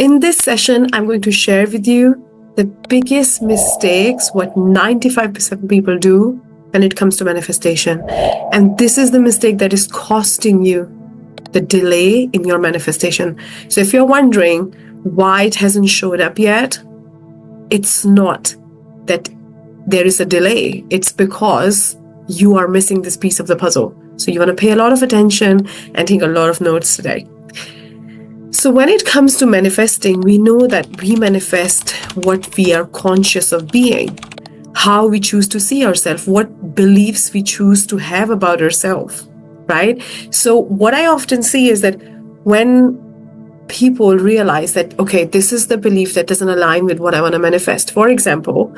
In this session, I'm going to share with you the biggest mistakes, what 95% of people do when it comes to manifestation. And this is the mistake that is costing you the delay in your manifestation. So if you're wondering why it hasn't showed up yet, it's not that there is a delay. It's because you are missing this piece of the puzzle. So you want to pay a lot of attention and take a lot of notes today. So when it comes to manifesting, we know that we manifest what we are conscious of being, how we choose to see ourselves, what beliefs we choose to have about ourselves, right? So what I often see is that when people realize that, okay, this is the belief that doesn't align with what I want to manifest. For example,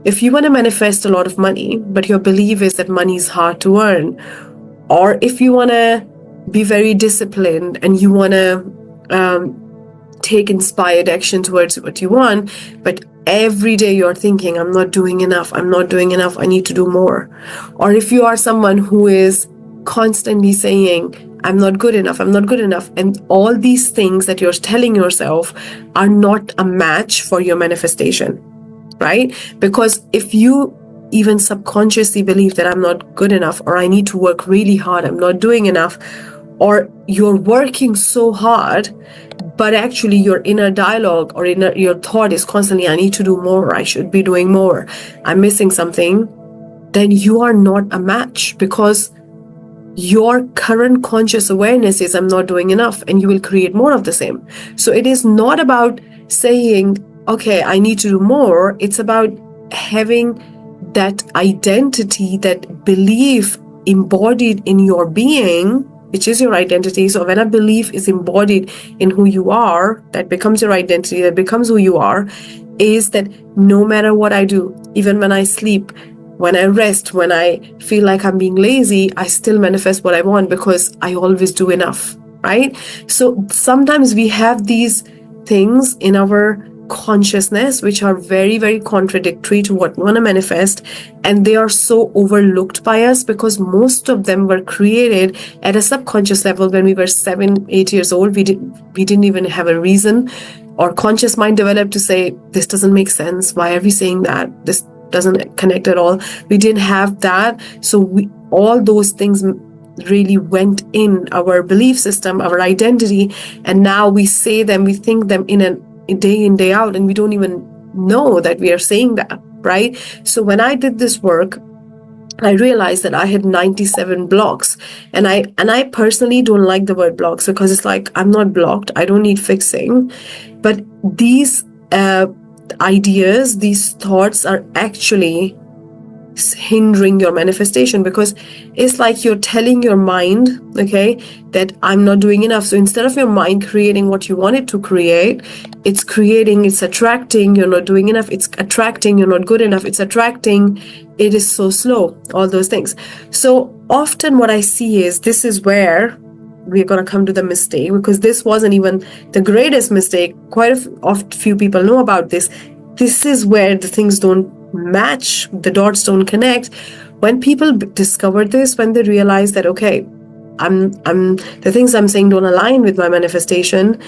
if you want to manifest a lot of money, but your belief is that money is hard to earn, or if you want to be very disciplined and you want to take inspired action towards what you want, but every day you're thinking, I'm not doing enough, I need to do more. Or if you are someone who is constantly saying, I'm not good enough, and all these things that you're telling yourself are not a match for your manifestation, right? Because if you even subconsciously believe that I'm not good enough, or I need to work really hard, I'm not doing enough, or you're working so hard, but actually your inner dialogue or your thought is constantly, I need to do more, I should be doing more, I'm missing something, then you are not a match, because your current conscious awareness is, I'm not doing enough, and you will create more of the same. So it is not about saying, okay, I need to do more. It's about having that identity, that belief embodied in your being, which is your identity. So when a belief is embodied in who you are, that becomes your identity, that becomes who you are, is that no matter what I do, even when I sleep, when I rest, when I feel like I'm being lazy, I still manifest what I want because I always do enough, right? So sometimes we have these things in our consciousness which are very, very contradictory to what we want to manifest, and they are so overlooked by us because most of them were created at a subconscious level when we were 7-8 years old. We didn't even have a reason. Our conscious mind developed to say, this doesn't make sense, why are we saying that, this doesn't connect at all. We didn't have that. So all those things really went in our belief system, our identity, and now we say them, we think them day in, day out, and we don't even know that we are saying that, right? So when I did this work, I realized that I had 97 blocks, and I personally don't like the word blocks because it's like, I'm not blocked, I don't need fixing, but these ideas, these thoughts are actually hindering your manifestation, because it's like you're telling your mind, okay, that I'm not doing enough. So instead of your mind creating what you want it to create, it's attracting, you're not doing enough, it's attracting, you're not good enough, it's attracting, it is so slow, all those things. So often what I see is, this is where we're going to come to the mistake, because this wasn't even the greatest mistake. Quite a few people know about this. This is where the things don't match, the dots don't connect. When people discover this, when they realize that, okay, the things I'm saying don't align with my manifestation,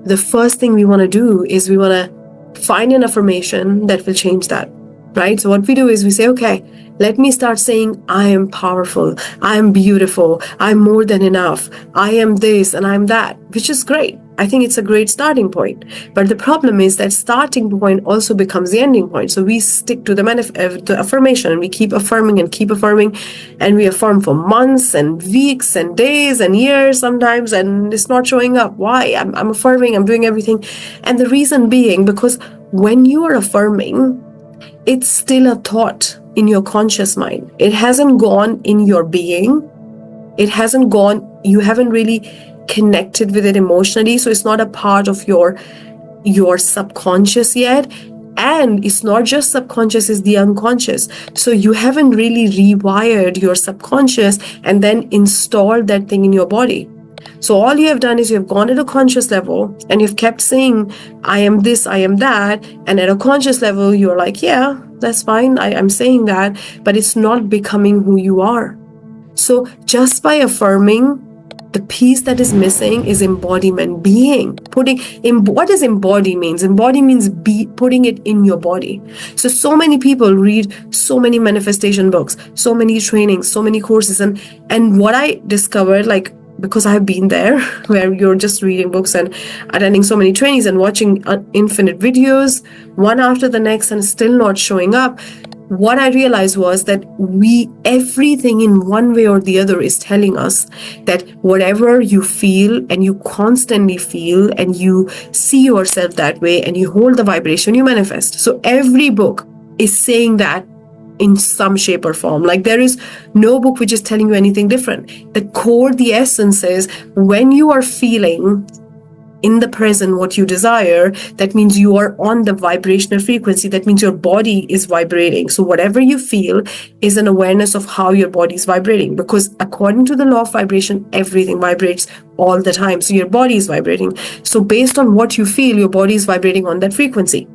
the first thing we want to do is we want to find an affirmation that will change that, right? So what we do is we say, okay, let me start saying, I am powerful, I am beautiful, I'm more than enough, I am this and I'm that, which is great. I think it's a great starting point. But the problem is that starting point also becomes the ending point. So we stick to the affirmation, and we keep affirming, and we affirm for months and weeks and days and years sometimes, and it's not showing up. Why? I'm affirming, I'm doing everything. And the reason being, because when you are affirming, it's still a thought in your conscious mind. It hasn't gone in your being. It hasn't gone, you haven't really connected with it emotionally. So it's not a part of your subconscious yet. And it's not just subconscious, it's the unconscious. So you haven't really rewired your subconscious and then installed that thing in your body. So all you have done is you have gone at a conscious level and you've kept saying, I am this, I am that. And at a conscious level, you're like, yeah, that's fine, I'm saying that, but it's not becoming who you are. So just by affirming, the piece that is missing is embodiment, being, what does embody means? Embody means putting it in your body. So many people read so many manifestation books, so many trainings, so many courses. And what I discovered, like, because I've been there, where you're just reading books and attending so many trainings and watching infinite videos, one after the next, and still not showing up. What I realized was that everything in one way or the other is telling us that whatever you feel, and you constantly feel, and you see yourself that way, and you hold the vibration, you manifest. So every book is saying that in some shape or form. Like, there is no book which is telling you anything different. The core, the essence is, when you are feeling in the present what you desire, that means you are on the vibrational frequency. That means your body is vibrating. So whatever you feel is an awareness of how your body is vibrating, because according to the law of vibration, everything vibrates all the time. So your body is vibrating. So based on what you feel, your body is vibrating on that frequency.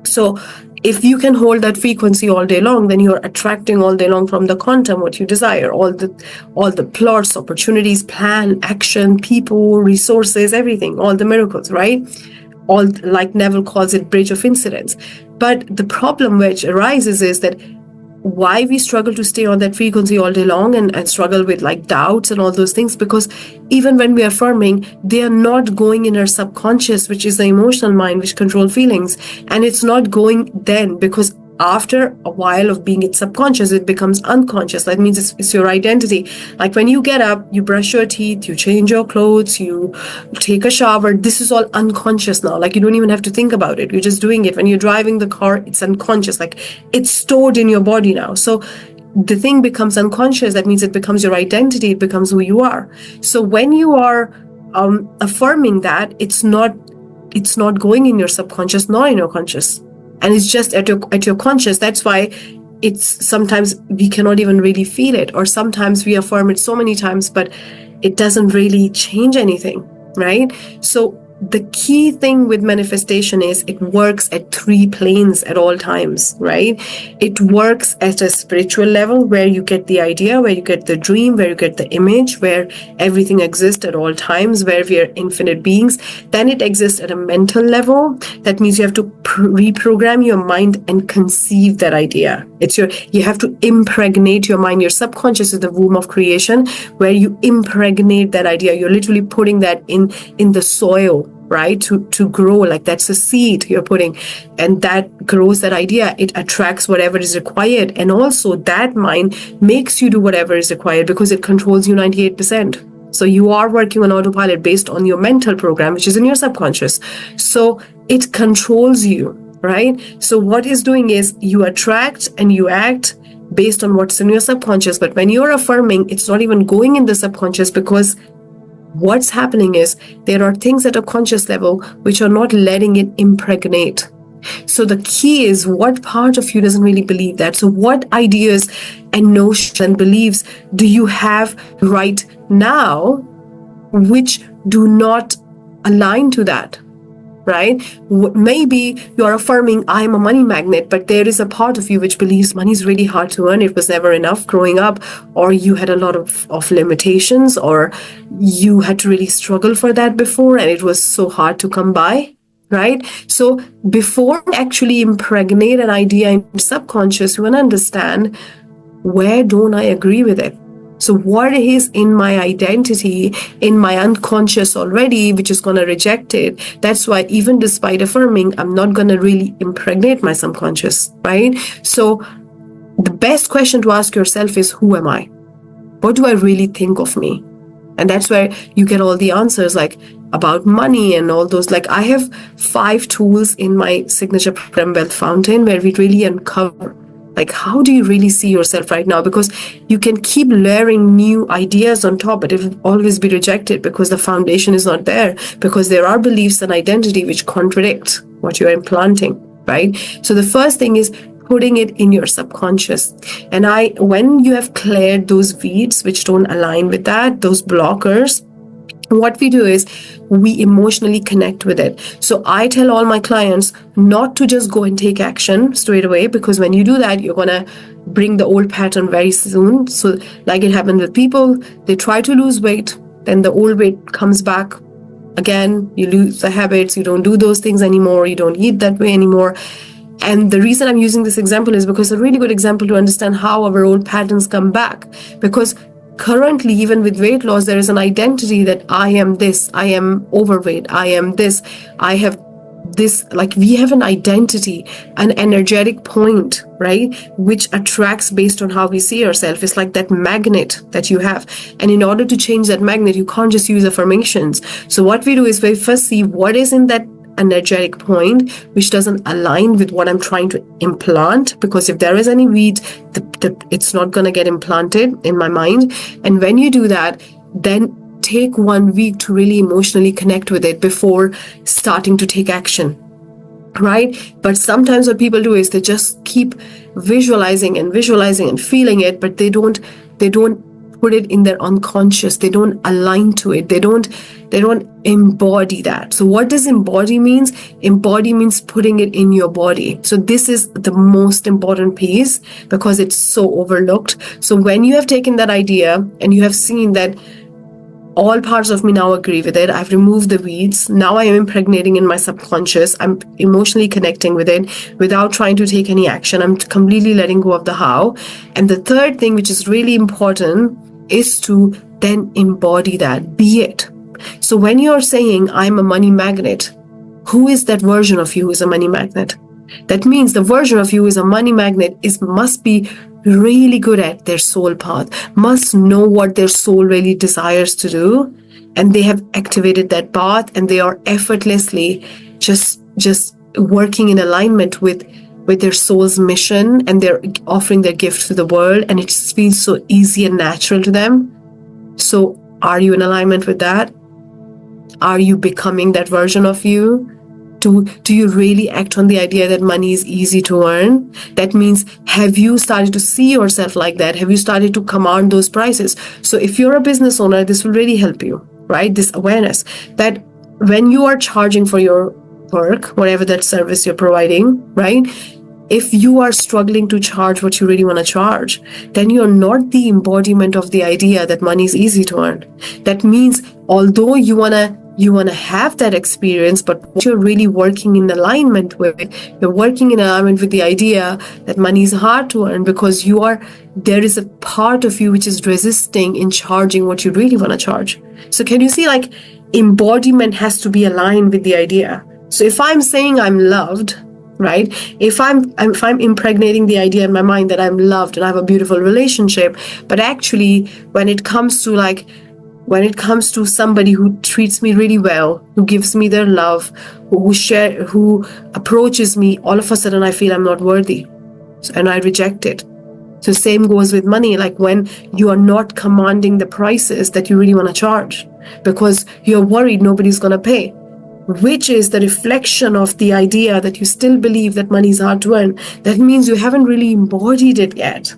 So if you can hold that frequency all day long, then you're attracting all day long from the quantum what you desire, all the plots, opportunities, plan, action, people, resources, everything, all the miracles, right? All, like Neville calls it, bridge of incidents. But the problem which arises is that why we struggle to stay on that frequency all day long, and struggle with like doubts and all those things, because even when we are affirming, they are not going in our subconscious, which is the emotional mind which controls feelings, and it's not going then, because after a while of being it subconscious, it becomes unconscious. That means it's your identity. Like when you get up, you brush your teeth, you change your clothes, you take a shower. This is all unconscious now. Like, you don't even have to think about it. You're just doing it. When you're driving the car, it's unconscious. Like, it's stored in your body now. So the thing becomes unconscious. That means it becomes your identity. It becomes who you are. So when you are affirming that, it's not going in your subconscious, nor in your conscious. And it's just at your conscious. That's why it's sometimes we cannot even really feel it, or sometimes we affirm it so many times, but it doesn't really change anything, right? So the key thing with manifestation is it works at 3 planes at all times, right? It works at a spiritual level, where you get the idea, where you get the dream, where you get the image, where everything exists at all times, where we are infinite beings. Then it exists at a mental level. That means you have to reprogram your mind and conceive that idea. You have to impregnate your mind. Your subconscious is the womb of creation, where you impregnate that idea. You're literally putting that in the soil, right, to grow. Like, that's a seed you're putting, and that grows that idea. It attracts whatever is required, and also that mind makes you do whatever is required, because it controls you 98%. So you are working on autopilot based on your mental program, which is in your subconscious. So it controls you, right? So what it's doing is you attract and you act based on what's in your subconscious. But when you're affirming, it's not even going in the subconscious, because what's happening is there are things at a conscious level which are not letting it impregnate. So the key is, what part of you doesn't really believe that? So what ideas and notions and beliefs do you have right now which do not align to that? Right? Maybe you're affirming, I'm a money magnet, but there is a part of you which believes money is really hard to earn. It was never enough growing up, or you had a lot of limitations, or you had to really struggle for that before, and it was so hard to come by. Right? So before you actually impregnate an idea in your subconscious, you want to understand, where don't I agree with it? So what is in my identity, in my unconscious already, which is going to reject it? That's why even despite affirming, I'm not going to really impregnate my subconscious, right? So the best question to ask yourself is, who am I? What do I really think of me? And that's where you get all the answers, like about money and all those. Like, I have 5 tools in my signature program, Wealth Fountain, where we really uncover, like, how do you really see yourself right now? Because you can keep layering new ideas on top, but it will always be rejected because the foundation is not there, because there are beliefs and identity which contradict what you're implanting, right? So the first thing is putting it in your subconscious. And when you have cleared those weeds which don't align with that, those blockers, what we do is we emotionally connect with it. So I tell all my clients not to just go and take action straight away, because when you do that, you're going to bring the old pattern very soon. So like it happened with people, they try to lose weight, then the old weight comes back again. You lose the habits, you don't do those things anymore, you don't eat that way anymore. And the reason I'm using this example is because it's a really good example to understand how our old patterns come back. Because currently, even with weight loss, there is an identity that I am this, I am overweight, I am this, I have this, like we have an identity, an energetic point, right, which attracts based on how we see ourselves. It's like that magnet that you have, and in order to change that magnet, you can't just use affirmations. So what we do is we first see what is in that energetic point which doesn't align with what I'm trying to implant, because if there is any weed, it's not going to get implanted in my mind. And when you do that, then take 1 week to really emotionally connect with it before starting to take action, right? But sometimes what people do is they just keep visualizing and feeling it, but they don't put it in their unconscious. They don't align to it. They don't embody that. So what does embody means? Embody means putting it in your body. So this is the most important piece because it's so overlooked. So when you have taken that idea and you have seen that all parts of me now agree with it, I've removed the weeds, now I am impregnating in my subconscious, I'm emotionally connecting with it without trying to take any action. I'm completely letting go of the how. And the third thing, which is really important, is to then embody that, be it. So when you're saying I'm a money magnet, who is that version of you who is a money magnet? That means the version of you who is a money magnet must be really good at their soul path, must know what their soul really desires to do, and they have activated that path, and they are effortlessly just working in alignment with their soul's mission, and they're offering their gift to the world, and it just feels so easy and natural to them. So are you in alignment with that? Are you becoming that version of you? Do you really act on the idea that money is easy to earn? That means, have you started to see yourself like that? Have you started to command those prices? So if you're a business owner, this will really help you, right? This awareness that when you are charging for your work, whatever that service you're providing, right? If you are struggling to charge what you really want to charge, then you're not the embodiment of the idea that money is easy to earn. That means, although you want to have that experience, but what you're really working in alignment with, you're working in alignment with the idea that money is hard to earn because there is a part of you which is resisting in charging what you really want to charge. So can you see, like, embodiment has to be aligned with the idea. So if I'm saying I'm loved, right? If I'm impregnating the idea in my mind that I'm loved and I have a beautiful relationship, but actually when it comes to somebody who treats me really well, who gives me their love, who approaches me, all of a sudden I feel I'm not worthy, and I reject it. So same goes with money, like when you are not commanding the prices that you really want to charge because you're worried nobody's going to pay, which is the reflection of the idea that you still believe that money is hard to earn. That means you haven't really embodied it yet.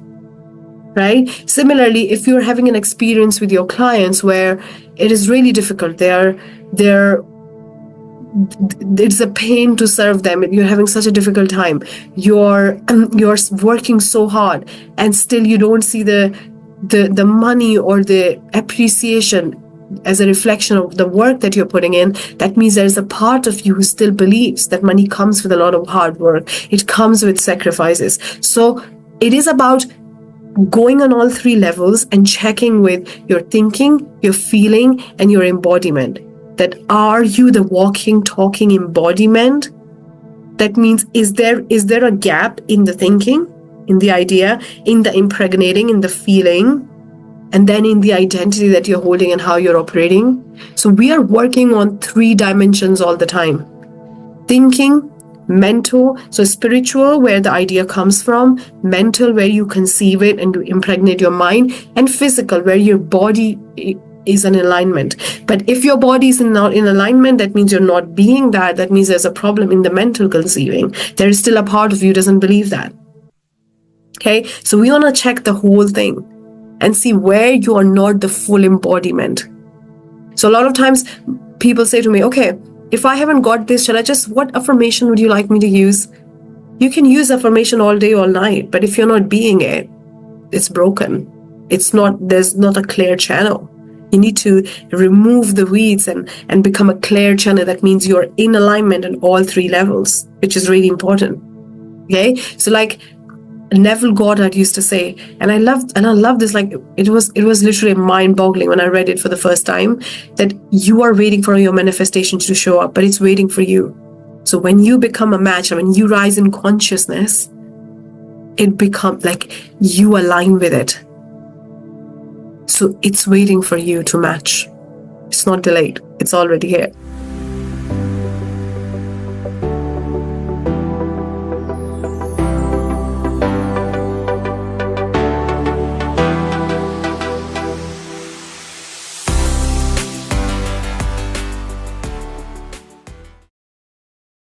Right? Similarly, if you're having an experience with your clients where it is really difficult, it's a pain to serve them, you're having such a difficult time, you're working so hard, and still you don't see the money or the appreciation as a reflection of the work that you're putting in, that means there's a part of you who still believes that money comes with a lot of hard work. It comes with sacrifices. So it is about going on all three levels and checking with your thinking, your feeling, and your embodiment. That are you the walking, talking embodiment? That means, is there a gap in the thinking, in the idea, in the impregnating, in the feeling, and then in the identity that you're holding and how you're operating? So we are working on 3 dimensions all the time. Thinking, mental, so spiritual, where the idea comes from, mental, where you conceive it and you impregnate your mind, and physical, where your body is in alignment. But if your body is not in alignment, that means you're not being that. That means there's a problem in the mental conceiving. There is still a part of you doesn't believe that. Okay, so we want to check the whole thing and see where you are not the full embodiment. So a lot of times people say to me, okay, if I haven't got this, what affirmation would you like me to use? You can use affirmation all day, all night, but if you're not being it, it's broken. There's not a clear channel. You need to remove the weeds and become a clear channel. That means you're in alignment on all three levels, which is really important. Okay. So like Neville Goddard used to say, and I love this, like it was literally mind-boggling when I read it for the first time, that you are waiting for your manifestation to show up, but it's waiting for you. So when you become a match, when you rise in consciousness, it becomes like you align with it. So it's waiting for you to match. It's not delayed. It's already here.